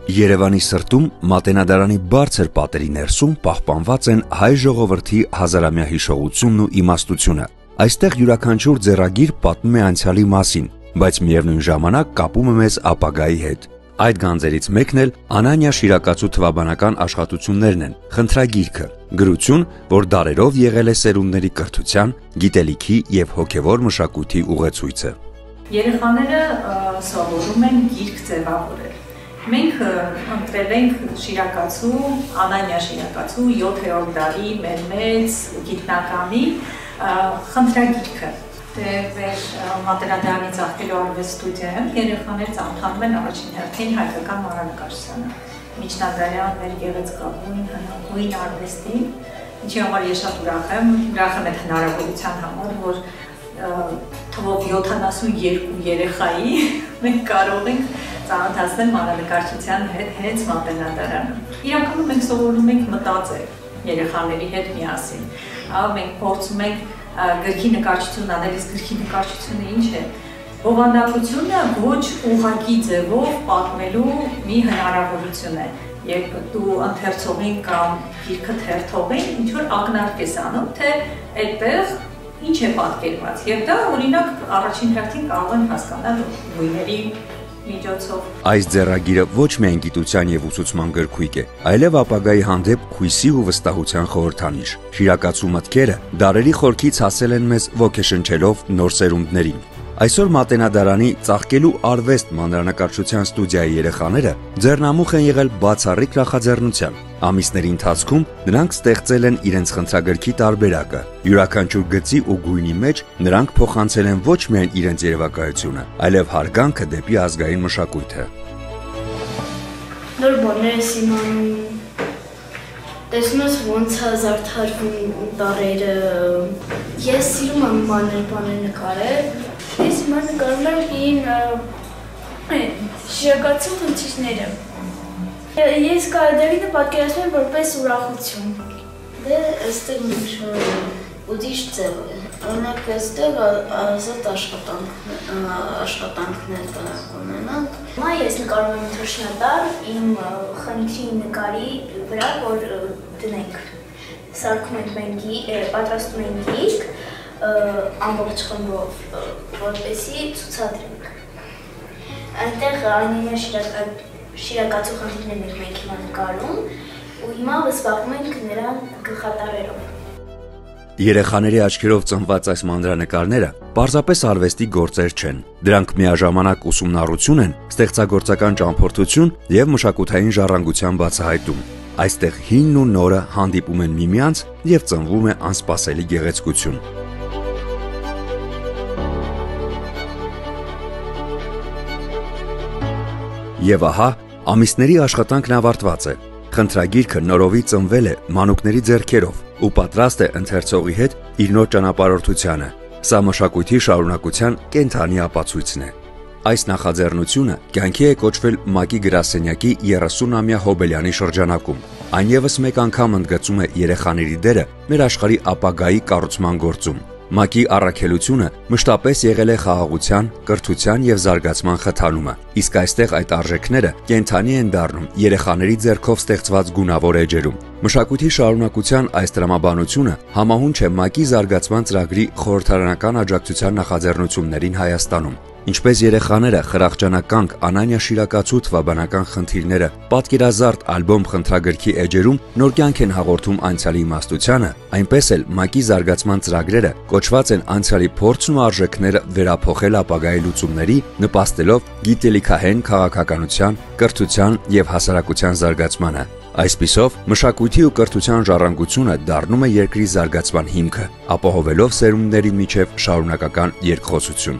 Երևանի սրտում Մատենադարանի բարձր պատերի ներսում պահպանված են հայ ժողովրդի հազարամյա հիշողությունն ու իմաստությունը։ Այստեղ յուրաքանչյուր ձեռագիր պատմում է անցյալի մասին, բայց միևնույն ժամանակ կապում է մեզ ապագայի հետ։ Այդ գանձերից մեկն էլ Անանիա Շիրակացու թվաբանական աշխատություններն են, խնդրագիրքը, գրություն, որ դարերով եղել է սերունդների կրթության, գիտելիքի եւ հոգեվոր մշակույթի ուղեցույցը։ Երեխաները սովորում են գիրք ձևավորել։ Մենք ընտրել ենք Շիրակացու, Անանիա Շիրակացու 7-րդ դարի մեր մեծ գիտնականի խնդրագիրքը։ Դեր Մատենադարանի Ծաղկելու արվեստ ստուդիայում երեխաներ ծանոթանում են առաջին հերթին հայկական մանրանկարչությանը, միջնադարյան մեր գեղեցկագույն հնագույն արվեստին, ինչի համար ես շատ ուրախ եմ այդ հնարավորության համար, որ թվով 72 երեխայի մենք կարող ենք ծանոթացնել մանրանկարչության հետ հենց Մատենադարանում։ Իրականում մենք սովորում ենք մտածել երեխաների հետ միասին։ Մենք փորձում ենք գրքի նկարչություն անել, իսկ գրքի նկարչությունը ինչ է։ Բովանդակությունը ոչ ուղղակի ձևով պատմելու մի հնարավորություն է։ Երբ դու ընթերցողին կամ գիրքը թերթողին ինչ որ ակնարկ ես անում, թե այդտեղ ինչ է պատկերված, եւ դա օրինակ առաջին հերթին կարող են հասկանալ գույների միջոցով։ Այս ձեռագիրը ոչ միայն գիտության եւ ուսուցման գրքույկ է, այլև ապագայի հանդեպ հույսի ու վստահության խորհրդանիշ։ Շիրակացու մտքերը դարերի խորքից հասել են մեզ ոգեշնչելով նոր սերունդներին։ Այսօր Մատենադարանի Ծաղկելու արվեստ մանրանկարչության ստուդիայի երեխաները ձեռնամուխ են եղել բացառիկ նախաձեռնության։ Ամիսների ընթացքում նրանք ստեղծել են իրենց խնդրագրքի տարբերակը։ Յուրաքանչյուր գծի ու գույնի մեջ նրանք փոխանցել են ոչ միայն իրենց երևակայությունը, այլև հարգանքը դեպի ազգային մշակույթը։ Նոր բաներ ես իմանում, տեսնում ես ոնց է զարդարվում տառերը։ Ես սիրում եմ բաներ նկարել։ Ես հիմա նկարում եմ Շիրակացու խնդիրները։ Ես Դավիթը պատկերացնում եմ որպես ուրախություն։ Դե այստեղ ուրիշ ձև է։ Օրինակ այստեղ ազատ աշխատանքներ ունենանք։ Հիմա ես նկարում եմ թռչնատար իմ խնդրի նկարի վրա, որ դնենք։ Սարքում ենք մենք, պատրաստում ենք գիրք ամբողջ խմբով, որպեսզի ցուցադրենք։ Այնտեղ Անանիա Շիրակացու խնդիրներն ենք մենք հիմա նկարում ու հիմա զբաղվում ենք նրա գլխատարերով։ Երեխաների աչքերով ծնված այս մանրանկարները պարզապես արվեստի գործեր չեն։ Դրանք միաժամանակ ուսումնառություն են, ստեղծագործական ճամփորդություն եւ մշակութային ժառանգության բացահայտում։ Այստեղ հինն ու նորը հանդիպում են միմյանց եւ ծնվում է անսպասելի գեղեցկություն։ Եվ ահա, ամիսների աշխատանքն ավարտված է։ Խնդրագիրքը նորովի ծնվել է մանուկների ձեռքերով ու պատրաստ է ընթերցողի հետ իր նոր ճանապարհորդությանը։ Սա մշակույթի շարունակության կենդանի ապացույցն է։ Այս նախաձեռնությունը կյանքի է կոչվել ՄԱԿ-ի գրասենյակի 30-ամյա հոբելյանի շրջանակում։ Այն ևս մեկ անգամ ընդգծում է երեխաների դերը մեր աշխարհի ապագայի կառուցման գործում։ ՄԱԿ-ի առաքելությունը մշտապես եղել է խաղաղության, կրթության եւ զարգացման խթանումը, իսկ այստեղ այդ արժեքները կենդանի են դառնում երեխաների ձեռքով ստեղծված գունավոր էջերում։ Մշակույթի շարունակության այս տրամաբանությունը համահունչ է ՄԱԿ-ի զարգացման ծրագրի խորհրդարանական աջակցության նախաձեռնություններին Հայաստանում։ Ինչպես երեխաները խրախճանականք Անանիա Շիրակացու թվաբանական խնդիրները պատկերազարդ ալբոմ խնդրագրքի էջերում նոր կյանք են հաղորդում անցյալի իմաստությանը, այնպես էլ ՄԱԿ-ի զարգացման ծրագրերը կոչված են անցյալի փորձն ու արժեքները վերափոխել ապագայի լուծումների, նպաստելով գիտելիքահեն քաղաքականության, կրթության եւ հասարակության զարգացմանը։ Այսպիսով, մշակույթի ու կրթության ժառանգությունը դառնում է երկրի զարգացման հիմքը, ապահովելով սերունդների միջև շարունակական երկխոսություն։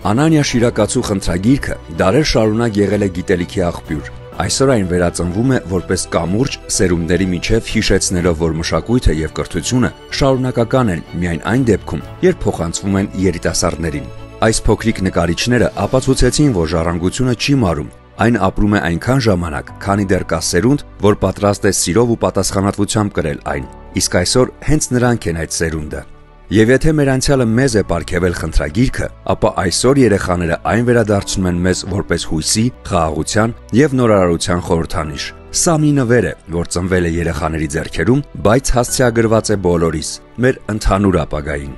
Անանիա Շիրակացու խնդրագիրքը դարեր շարունակ եղել է գիտելիքի աղբյուր։ Այսօր այն վերածնվում է որպես կամուրջ սերունդների միջև հիշեցնելով, որ մշակույթը եւ կրթությունը շարունակական են միայն այն դեպքում, երբ փոխանցվում են երիտասարդներին։ Այս փոքրիկ նկարիչները ապացուցեցին, որ ժառանգությունը չի մարում, այն ապրում է այնքան ժամանակ, քանի դեռ կա սերունդ, որ պատրաստ է սիրով ու պատասխանատվությամբ կրել այն։ Իսկ այսօր հենց նրանք են այդ սերունդը։ Եվ եթե մեր անցյալը մեզ է պարգևել խնդրագիրքը, ապա այսօր երեխաները այն վերադարձնում են մեզ որպես հույսի, խաղաղության եւ նորարարության խորհրդանիշ։ Սա մի նվեր է, որ ծնվել է երեխաների ձեռքերում, բայց հասցեագրված է բոլորիս, մեր ընդհանուր ապագային։